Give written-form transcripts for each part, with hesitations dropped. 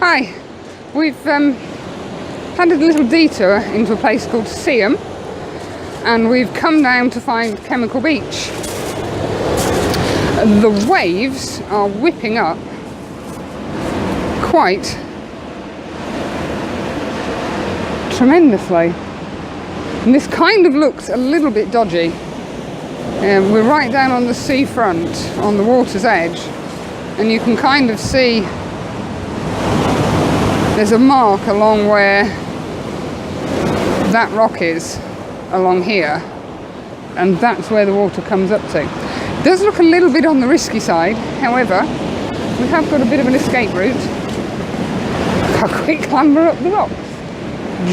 Hi, we've had a little detour into a place called Seaham, and we've come down to find Chemical Beach. The waves are whipping up quite tremendously, and this kind of looks a little bit dodgy. We're right down on the seafront, on the water's edge, and you can kind of see there's a mark along where that rock is, along here, and that's where the water comes up to. It does look a little bit on the risky side, however, we have got a bit of an escape route. A quick clamber up the rocks,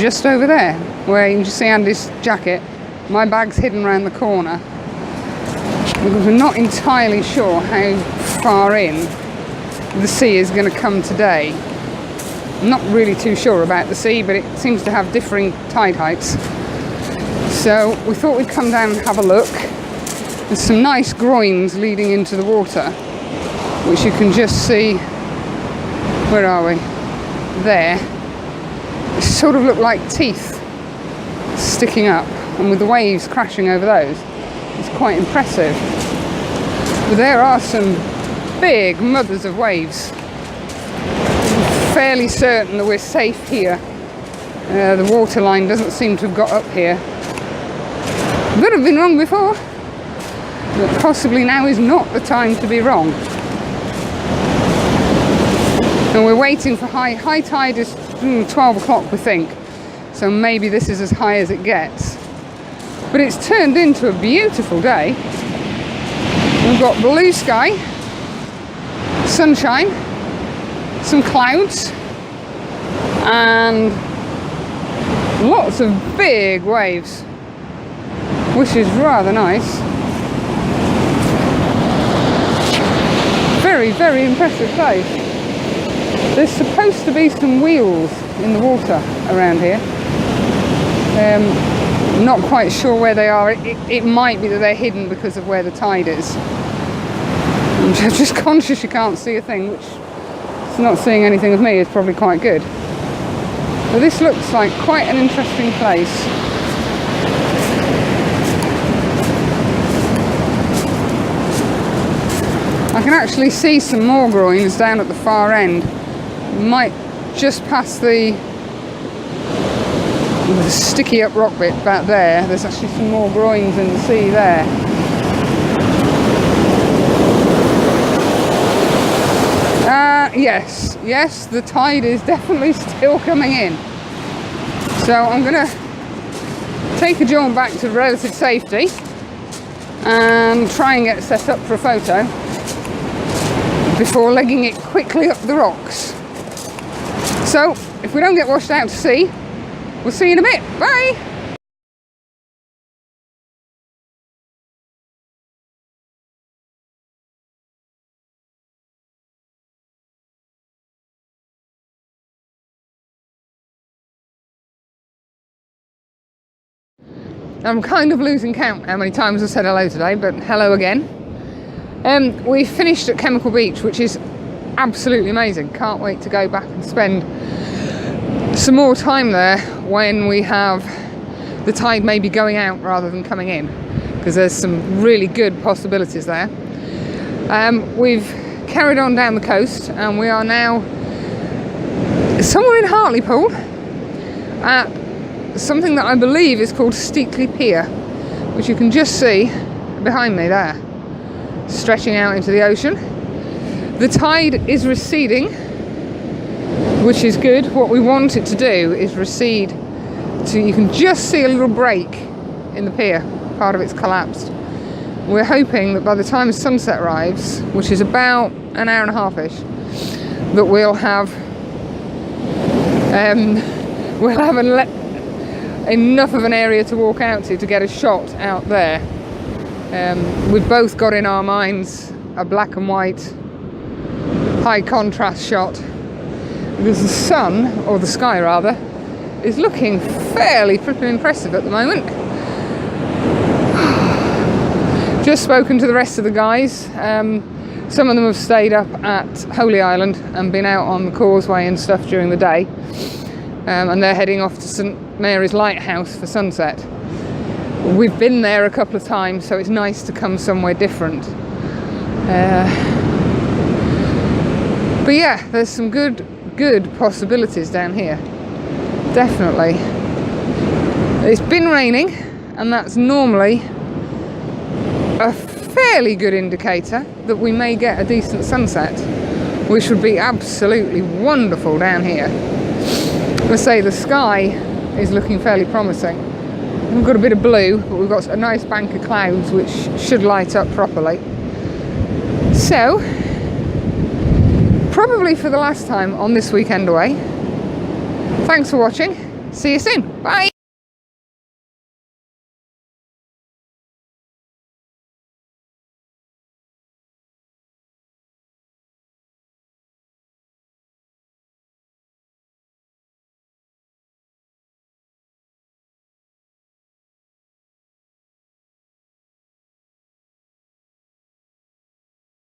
just over there, where you can just see Andy's jacket. My bag's hidden around the corner, because we're not entirely sure how far in the sea is going to come today. I'm not really too sure about the sea, but it seems to have differing tide heights. So we thought we'd come down and have a look. There's some nice groins leading into the water, which you can just see. Where are we? There. They sort of look like teeth sticking up, and with the waves crashing over those, it's quite impressive. But there are some big mothers of waves. Fairly certain that we're safe here. The water line doesn't seem to have got up here. Could have been wrong before, but possibly now is not the time to be wrong. And we're waiting for high tide is 12 o'clock, we think, so maybe this is as high as it gets. But it's turned into a beautiful day. We've got blue sky, sunshine, some clouds, and lots of big waves, which is rather nice. Very, very impressive place. There's supposed to be some wheels in the water around here. Not quite sure where they are. It might be that they're hidden because of where the tide is. I'm just conscious you can't see a thing, which not seeing anything with me is probably quite good. But this looks like quite an interesting place. I can actually see some more groins down at the far end. Might just past the sticky up rock bit back there. There's actually some more groins in the sea there. Yes, the tide is definitely still coming in. So I'm going to take a jaunt back to relative safety and try and get set up for a photo before legging it quickly up the rocks. So if we don't get washed out to sea, we'll see you in a bit. Bye! I'm kind of losing count how many times I've said hello today, but hello again. We finished at Chemical Beach, which is absolutely amazing. Can't wait to go back and spend some more time there when we have the tide maybe going out rather than coming in, because there's some really good possibilities there. We've carried on down the coast, and we are now somewhere in Hartlepool at something that I believe is called Steekley Pier, which you can just see behind me there, stretching out into the ocean. The tide is receding, which is good. What we want it to do is recede to, you can just see a little break in the pier, part of it's collapsed. We're hoping that by the time sunset arrives, which is about an hour and a half-ish, that we'll have enough of an area to walk out to get a shot out there. We've both got in our minds a black and white high contrast shot, because the sun, or the sky rather, is looking fairly flipping impressive at the moment. Just spoken to the rest of the guys. Some of them have stayed up at Holy Island and been out on the causeway and stuff during the day. And they're heading off to St Mary's Lighthouse for sunset. We've been there a couple of times, so it's nice to come somewhere different. But yeah, there's some good possibilities down here. Definitely. It's been raining, and that's normally a fairly good indicator that we may get a decent sunset, which would be absolutely wonderful down here. Let's say the sky is looking fairly promising. We've got a bit of blue, but we've got a nice bank of clouds which should light up properly. So, probably for the last time on this weekend away. Thanks for watching. See you soon. Bye.